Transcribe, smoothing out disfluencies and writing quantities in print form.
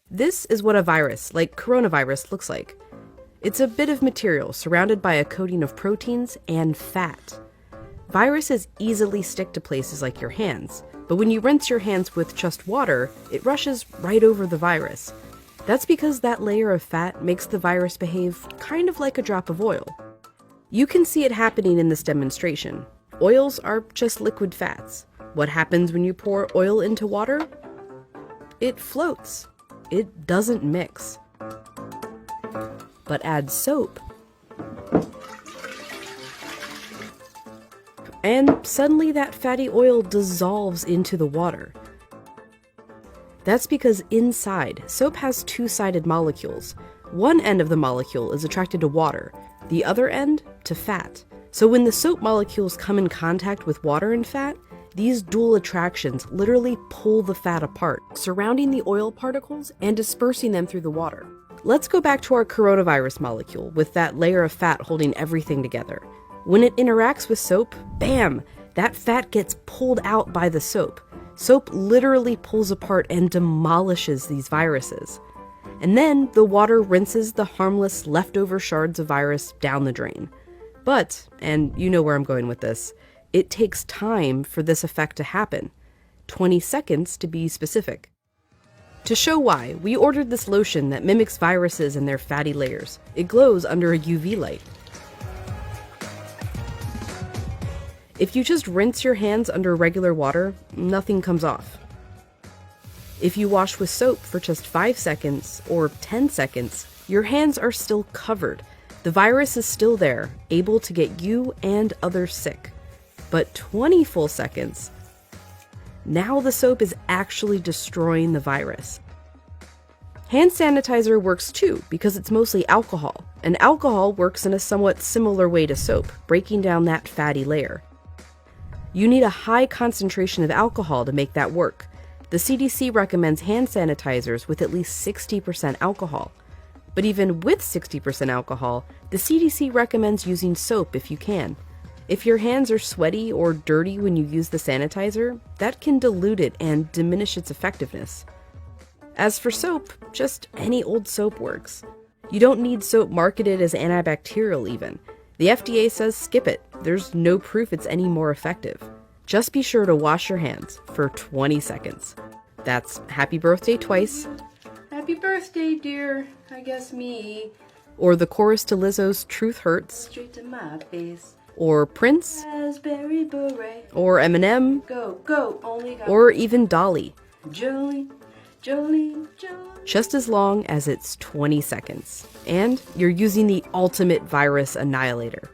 This is what a virus, like coronavirus, looks like. It's a bit of material surrounded by a coating of proteins and fat. Viruses easily stick to places like your hands, but when you rinse your hands with just water, it rushes right over the virus. That's because that layer of fat makes the virus behave kind of like a drop of oil. You can see it happening in this demonstration. Oils are just liquid fats. What happens when you pour oil into water? It floats. It doesn't mix. But add soap, and suddenly that fatty oil dissolves into the water. That's because inside, soap has two-sided molecules. One end of the molecule is attracted to water, the other end to fat. So when the soap molecules come in contact with water and fat, these dual attractions literally pull the fat apart, surrounding the oil particles and dispersing them through the water. Let's go back to our coronavirus molecule with that layer of fat holding everything together. When it interacts with soap, bam, that fat gets pulled out by the soap. Soap literally pulls apart and demolishes these viruses. And then the water rinses the harmless leftover shards of virus down the drain. But, and you know where I'm going with this, it takes time for this effect to happen. 20 seconds to be specific. To show why, we ordered this lotion that mimics viruses and their fatty layers. It glows under a UV light. If you just rinse your hands under regular water, nothing comes off. If you wash with soap for just 5 seconds or 10 seconds, your hands are still covered. The virus is still there, able to get you and others sick. But 20 full seconds, now the soap is actually destroying the virus. Hand sanitizer works too because it's mostly alcohol, and alcohol works in a somewhat similar way to soap, breaking down that fatty layer. You need a high concentration of alcohol to make that work. The CDC recommends hand sanitizers with at least 60% alcohol. But even with 60% alcohol, the CDC recommends using soap if you can. If your hands are sweaty or dirty when you use the sanitizer, that can dilute it and diminish its effectiveness. As for soap, just any old soap works. You don't need soap marketed as antibacterial even. The FDA says skip it. There's no proof it's any more effective. Just be sure to wash your hands for 20 seconds. That's happy birthday twice. Happy birthday, dear. I guess me. Or the chorus to Lizzo's Truth Hurts. Straight to my face. Or Prince, Raspberry Beret, or Eminem, Go, Go, Only Go, or even Dolly. Jolene, Jolene, Jolene. Just as long as it's 20 seconds. And you're using the ultimate virus annihilator.